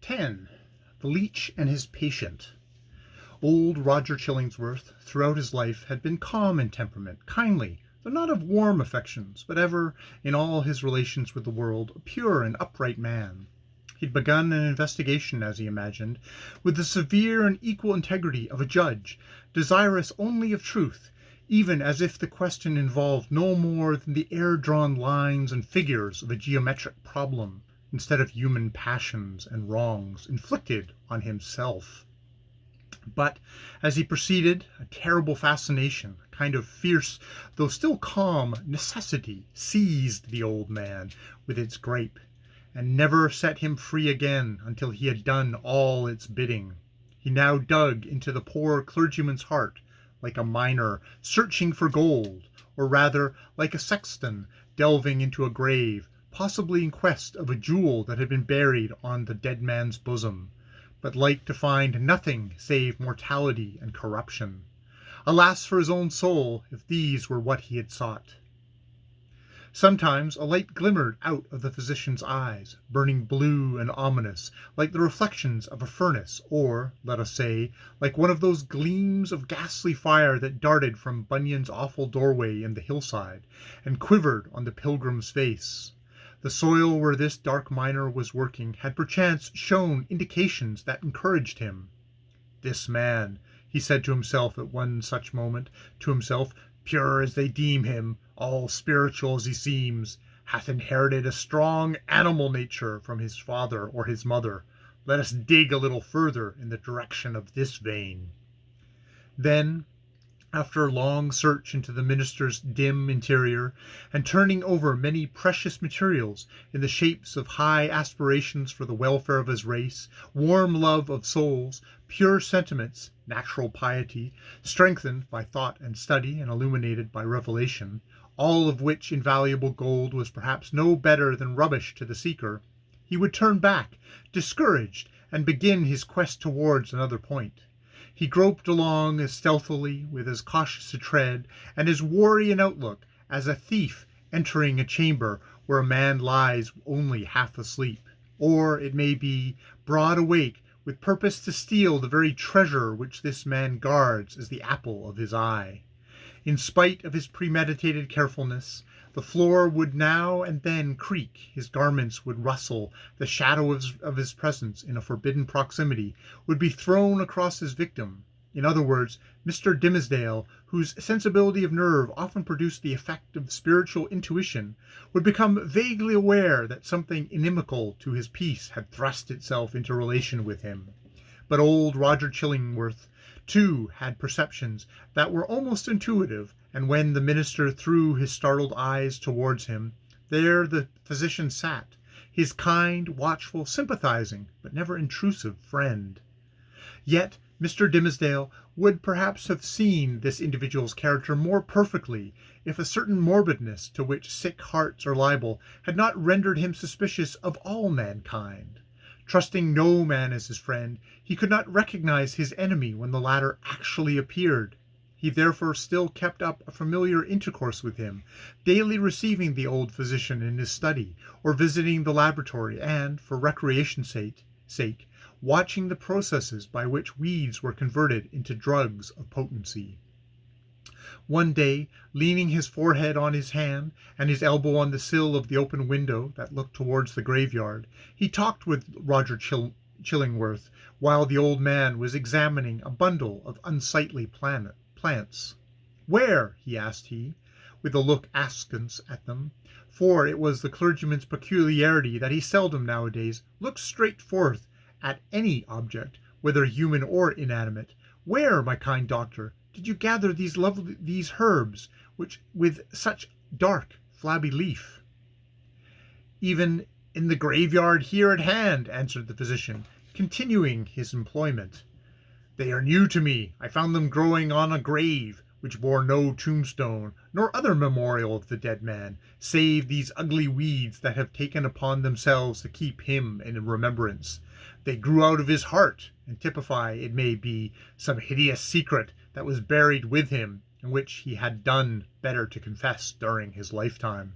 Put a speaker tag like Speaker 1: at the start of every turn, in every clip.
Speaker 1: 10. The Leech and His Patient. Old Roger Chillingworth, throughout his life, had been calm in temperament, kindly, though not of warm affections, but ever, in all his relations with the world, a pure and upright man. He'd begun an investigation, as he imagined, with the severe and equal integrity of a judge, desirous only of truth, even as if the question involved no more than the air-drawn lines and figures of a geometric problem, instead of human passions and wrongs inflicted on himself. But as he proceeded, a terrible fascination, a kind of fierce, though still calm, necessity seized the old man with its gripe, and never set him free again until he had done all its bidding. He now dug into the poor clergyman's heart, like a miner searching for gold, or rather like a sexton delving into a grave, possibly in quest of a jewel that had been buried on the dead man's bosom, but like to find nothing save mortality and corruption. Alas for his own soul, if these were what he had sought. Sometimes a light glimmered out of the physician's eyes, burning blue and ominous, like the reflections of a furnace, or, let us say, like one of those gleams of ghastly fire that darted from Bunyan's awful doorway in the hillside, and quivered on the pilgrim's face. The soil where this dark miner was working had perchance shown indications that encouraged him. This man, he said to himself at one such moment, to himself, pure as they deem him, all spiritual as he seems, hath inherited a strong animal nature from his father or his mother. Let us dig a little further in the direction of this vein. Then, after a long search into the minister's dim interior, and turning over many precious materials in the shapes of high aspirations for the welfare of his race, warm love of souls, pure sentiments, natural piety, strengthened by thought and study and illuminated by revelation, all of which invaluable gold was perhaps no better than rubbish to the seeker, he would turn back, discouraged, and begin his quest towards another point. He groped along as stealthily, with as cautious a tread, and as wary an outlook, as a thief entering a chamber where a man lies only half asleep, or, it may be, broad awake, with purpose to steal the very treasure which this man guards as the apple of his eye. In spite of his premeditated carefulness, the floor would now and then creak, his garments would rustle, the shadow of his presence in a forbidden proximity would be thrown across his victim. In other words, Mr. Dimmesdale, whose sensibility of nerve often produced the effect of spiritual intuition, would become vaguely aware that something inimical to his peace had thrust itself into relation with him. But old Roger Chillingworth, too, had perceptions that were almost intuitive, and when the minister threw his startled eyes towards him, there the physician sat, his kind, watchful, sympathizing, but never intrusive friend. Yet Mr. Dimmesdale would perhaps have seen this individual's character more perfectly if a certain morbidness to which sick hearts are liable had not rendered him suspicious of all mankind. Trusting no man as his friend, he could not recognize his enemy when the latter actually appeared. He therefore still kept up a familiar intercourse with him, daily receiving the old physician in his study, or visiting the laboratory, and, for recreation's sake, watching the processes by which weeds were converted into drugs of potency. One day, leaning his forehead on his hand and his elbow on the sill of the open window that looked towards the graveyard, he talked with Roger Chillingworth while the old man was examining a bundle of unsightly plants. "Where?" asked he, with a look askance at them, for it was the clergyman's peculiarity that he seldom nowadays looked straight forth at any object, whether human or inanimate. "Where, my kind doctor, did you gather these herbs, which with such dark, flabby leaf?" "Even in the graveyard here at hand," answered the physician, continuing his employment. "They are new to me. I found them growing on a grave, which bore no tombstone, nor other memorial of the dead man, save these ugly weeds that have taken upon themselves to keep him in remembrance. They grew out of his heart, and typify, it may be, some hideous secret that was buried with him, and which he had done better to confess during his lifetime."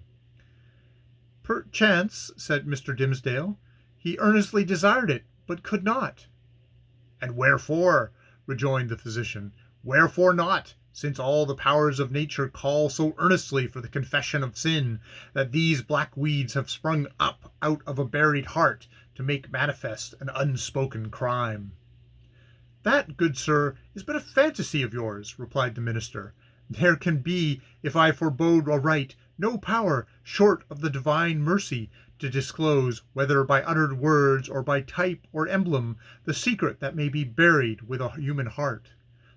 Speaker 1: "Perchance," said Mr. Dimmesdale, "he earnestly desired it, but could not. And wherefore? Rejoined the physician. Wherefore not, since all the powers of nature call so earnestly for the confession of sin, that these black weeds have sprung up out of a buried heart to make manifest an unspoken crime. That, good sir, is but a fantasy of yours, replied the minister. There can be, if I forebode aright, no power, short of the divine mercy, to disclose, whether by uttered words or by type or emblem, the secret that may be buried with a human heart.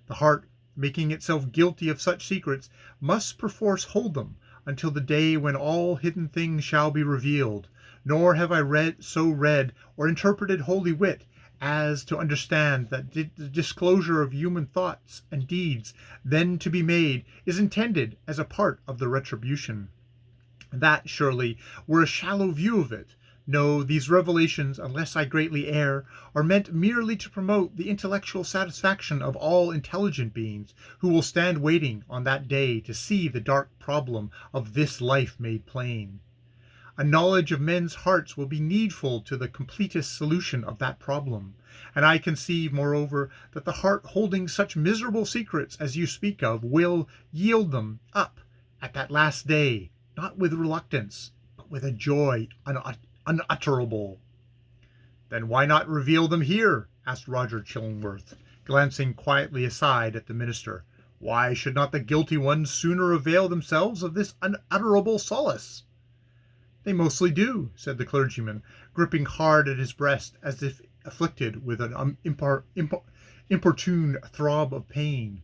Speaker 1: The heart, making itself guilty of such secrets, must perforce hold them, until the day when all hidden things shall be revealed. Nor have I read or interpreted Holy Writ, as to understand that the disclosure of human thoughts and deeds then to be made is intended as a part of the retribution. That, surely, were a shallow view of it. No, these revelations, unless I greatly err, are meant merely to promote the intellectual satisfaction of all intelligent beings, who will stand waiting on that day to see the dark problem of this life made plain. A knowledge of men's hearts will be needful to the completest solution of that problem, and I conceive, moreover, that the heart holding such miserable secrets as you speak of will yield them up at that last day, not with reluctance, but with a joy unutterable. Then why not reveal them here? Asked Roger Chillingworth, glancing quietly aside at the minister. Why should not the guilty ones sooner avail themselves of this unutterable solace? They mostly do, said the clergyman, gripping hard at his breast as if afflicted with an importune throb of pain.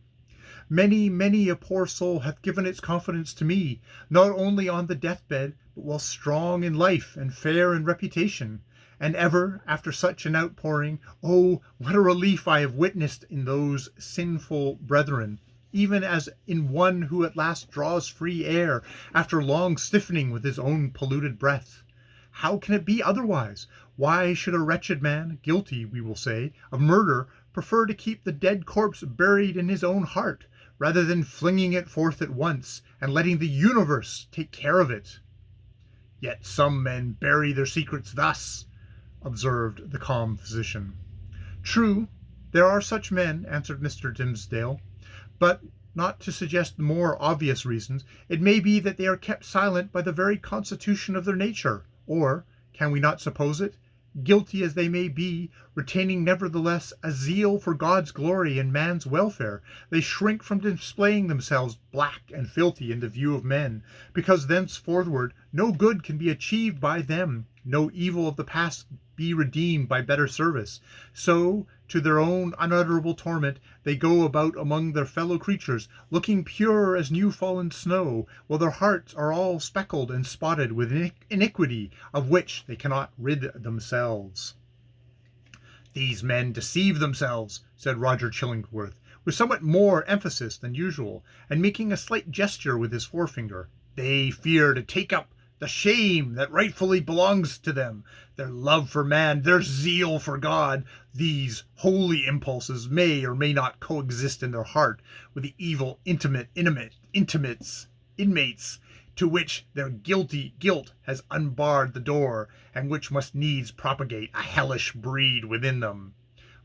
Speaker 1: Many, many a poor soul hath given its confidence to me, not only on the deathbed, but while strong in life and fair in reputation. And ever, after such an outpouring, oh, what a relief I have witnessed in those sinful brethren, even as in one who at last draws free air, after long stiffening with his own polluted breath. How can it be otherwise? Why should a wretched man, guilty, we will say, of murder, prefer to keep the dead corpse buried in his own heart, rather than flinging it forth at once, and letting the universe take care of it? Yet some men bury their secrets thus, observed the calm physician. True, there are such men, answered Mr. Dimmesdale, but, not to suggest the more obvious reasons, it may be that they are kept silent by the very constitution of their nature, or, can we not suppose it, guilty as they may be, retaining nevertheless a zeal for God's glory and man's welfare, they shrink from displaying themselves black and filthy in the view of men, because thenceforward no good can be achieved by them, no evil of the past be redeemed by better service. So, to their own unutterable torment, they go about among their fellow creatures, looking pure as new-fallen snow, while their hearts are all speckled and spotted with iniquity, of which they cannot rid themselves. These men deceive themselves, said Roger Chillingworth, with somewhat more emphasis than usual, and making a slight gesture with his forefinger. They fear to take up the shame that rightfully belongs to them. Their love for man, their zeal for God, these holy impulses may or may not coexist in their heart with the evil inmates to which their guilty guilt has unbarred the door, and which must needs propagate a hellish breed within them.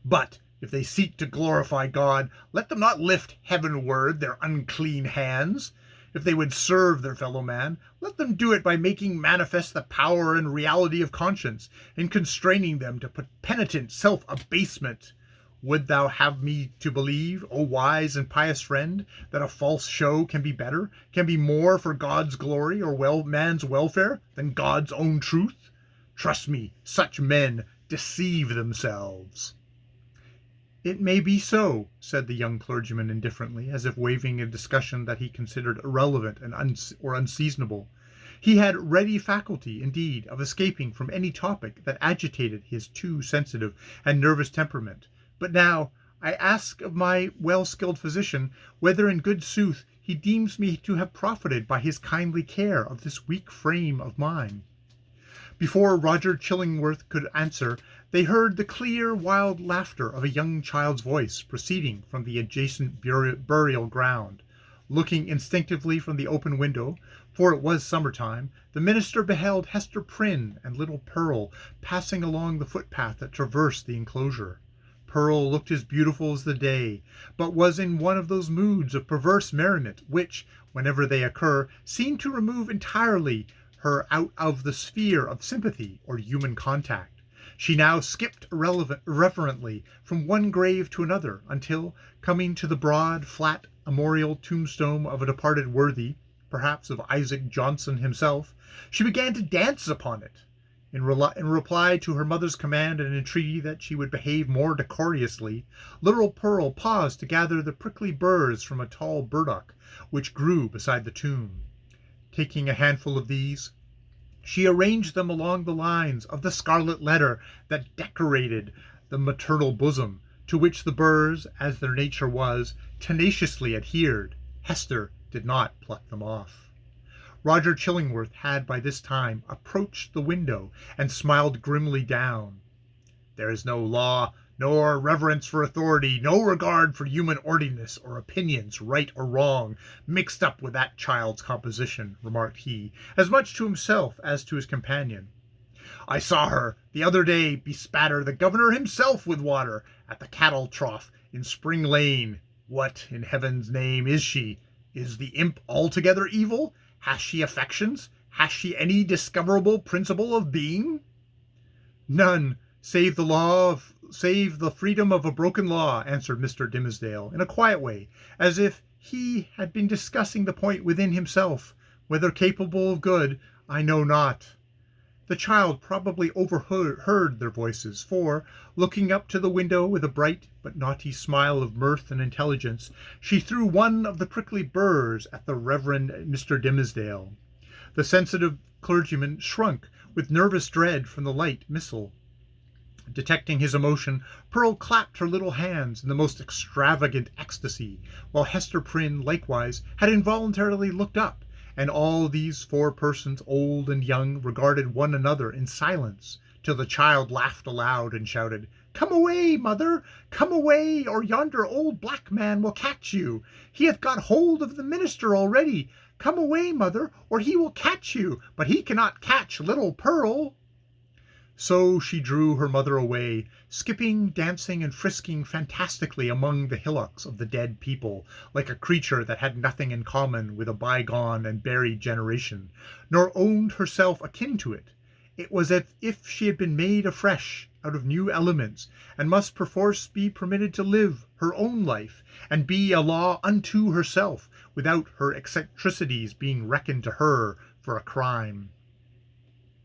Speaker 1: But if they seek to glorify God, let them not lift heavenward their unclean hands. If they would serve their fellow man, let them do it by making manifest the power and reality of conscience, and constraining them to penitent self-abasement. Would thou have me to believe, O wise and pious friend, that a false show can be better, can be more for God's glory or man's welfare than God's own truth? Trust me, such men deceive themselves. It may be so, said the young clergyman indifferently, as if waiving a discussion that he considered irrelevant and unseasonable. He had ready faculty, indeed, of escaping from any topic that agitated his too sensitive and nervous temperament. But now I ask of my well-skilled physician whether in good sooth he deems me to have profited by his kindly care of this weak frame of mine. Before Roger Chillingworth could answer, they heard the clear, wild laughter of a young child's voice proceeding from the adjacent burial ground. Looking instinctively from the open window, For it was summer-time, the minister beheld Hester Prynne and little Pearl passing along the footpath that traversed the enclosure. Pearl looked as beautiful as the day, but was in one of those moods of perverse merriment which, whenever they occur, seem to remove entirely her out of the sphere of sympathy or human contact. She now skipped irreverently from one grave to another, until, coming to the broad, flat, memorial tombstone of a departed worthy, perhaps of Isaac Johnson himself, she began to dance upon it. In reply to her mother's command and entreaty that she would behave more decorously, little Pearl paused to gather the prickly burrs from a tall burdock which grew beside the tomb. Taking a handful of these, she arranged them along the lines of the scarlet letter that decorated the maternal bosom, to which the burrs, as their nature was, tenaciously adhered. Hester did not pluck them off. Roger Chillingworth had by this time approached the window and smiled grimly down. "There is no law, nor reverence for authority, no regard for human orderliness or opinions, right or wrong, mixed up with that child's composition," remarked he, as much to himself as to his companion. "I saw her the other day bespatter the governor himself with water at the cattle trough in Spring Lane. What, in heaven's name, is she? Is the imp altogether evil? Has she affections? Has she any discoverable principle of being?" "None, save the freedom of a broken law," answered Mr. Dimmesdale, in a quiet way, as if he had been discussing the point within himself. "Whether capable of good, I know not." The child probably overheard their voices, for, looking up to the window with a bright but naughty smile of mirth and intelligence, she threw one of the prickly burrs at the Reverend Mr. Dimmesdale. The sensitive clergyman shrunk with nervous dread from the light missile. Detecting his emotion, Pearl clapped her little hands in the most extravagant ecstasy, while Hester Prynne likewise had involuntarily looked up, and all these four persons, old and young, regarded one another in silence, till the child laughed aloud and shouted, "Come away, mother, come away, or yonder old black man will catch you. He hath got hold of the minister already. Come away, mother, or he will catch you, but he cannot catch little Pearl." So she drew her mother away, skipping, dancing, and frisking fantastically among the hillocks of the dead people, like a creature that had nothing in common with a bygone and buried generation, nor owned herself akin to it. It was as if she had been made afresh out of new elements, and must perforce be permitted to live her own life, and be a law unto herself, without her eccentricities being reckoned to her for a crime.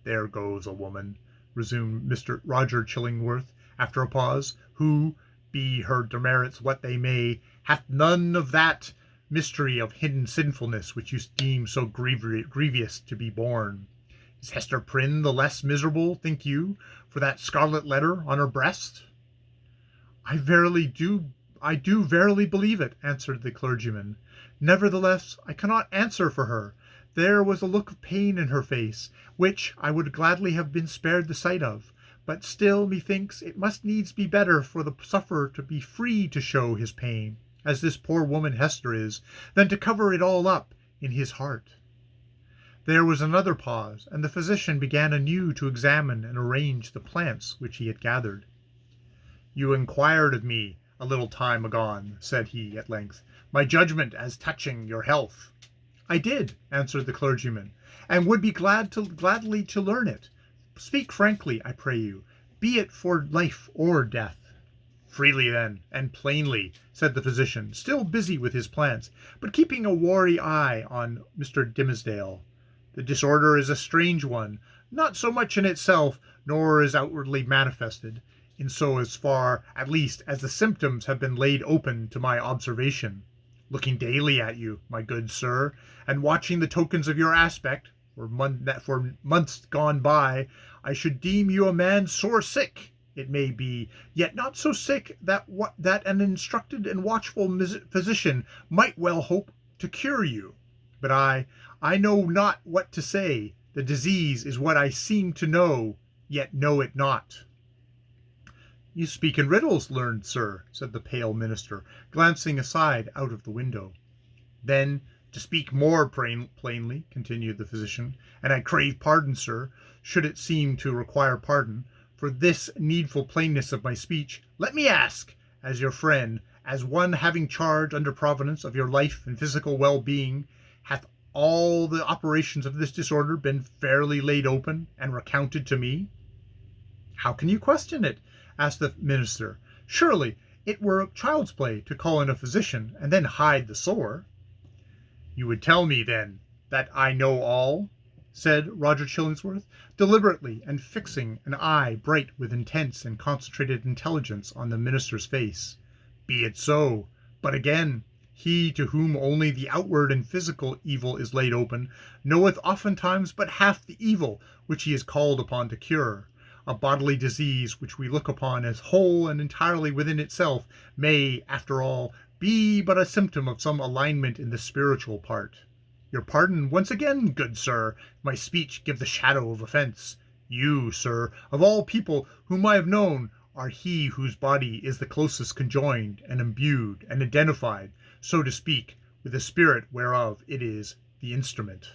Speaker 1: "There goes a woman," resumed Mr. Roger Chillingworth, after a pause, "who, be her demerits what they may, hath none of that mystery of hidden sinfulness which you deem so grievous to be borne. Is Hester Prynne the less miserable, think you, for that scarlet letter on her breast?" I do verily believe it," answered the clergyman. "Nevertheless, I cannot answer for her. There was a look of pain in her face, which I would gladly have been spared the sight of, but still, methinks, it must needs be better for the sufferer to be free to show his pain, as this poor woman Hester is, than to cover it all up in his heart." There was another pause, and the physician began anew to examine and arrange the plants which he had gathered. "You inquired of me a little time agone," said he at length, "my judgment as touching your health." "I did," answered the clergyman, "and would be gladly to learn it. Speak frankly, I pray you, be it for life or death." "Freely then, and plainly," said the physician, still busy with his plants, but keeping a wary eye on Mr. Dimmesdale. "The disorder is a strange one, not so much in itself, nor is outwardly manifested, in so as far, at least, as the symptoms have been laid open to my observation. Looking daily at you, my good sir, and watching the tokens of your aspect, for months gone by, I should deem you a man sore sick, it may be, yet not so sick that an instructed and watchful physician might well hope to cure you. But I know not what to say. The disease is what I seem to know, yet know it not." "You speak in riddles, learned sir," said the pale minister, glancing aside out of the window. "Then To speak more plainly, continued the physician, and I crave pardon, sir, should it seem to require pardon, for this needful plainness of my speech, let me ask, as your friend, as one having charge under Providence of your life and physical well-being, hath all the operations of this disorder been fairly laid open and recounted to me? How can you question it? Asked the minister. Surely it were child's play to call in a physician and then hide the sore. You would tell me, then, that I know all? Said Roger Chillingworth, deliberately, and fixing an eye bright with intense and concentrated intelligence on the minister's face. Be it so, but again, he to whom only the outward and physical evil is laid open, knoweth oftentimes but half the evil which he is called upon to cure. A bodily disease which we look upon as whole and entirely within itself may, after all, be but a symptom of some alignment in the spiritual part. Your pardon once again, good sir, my speech give the shadow of offence. You, sir, of all people whom I have known, are he whose body is the closest conjoined and imbued and identified, so to speak, with the spirit whereof it is the instrument.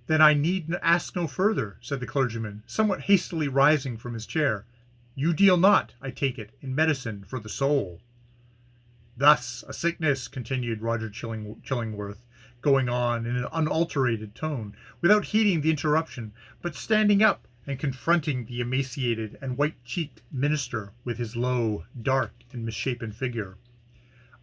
Speaker 1: Then I need ask no further, said the clergyman, somewhat hastily rising from his chair. You deal not, I take it, in medicine for the soul. Thus, a sickness, continued Roger Chillingworth, going on in an unalterated tone, without heeding the interruption, but standing up and confronting the emaciated and white-cheeked minister with his low, dark, and misshapen figure.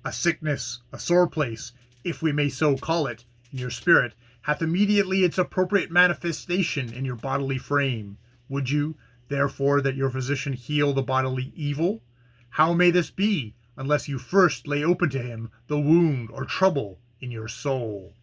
Speaker 1: A sickness, a sore place, if we may so call it, in your spirit, hath immediately its appropriate manifestation in your bodily frame. Would you, therefore, that your physician heal the bodily evil? How may this be, unless you first lay open to him the wound or trouble in your soul?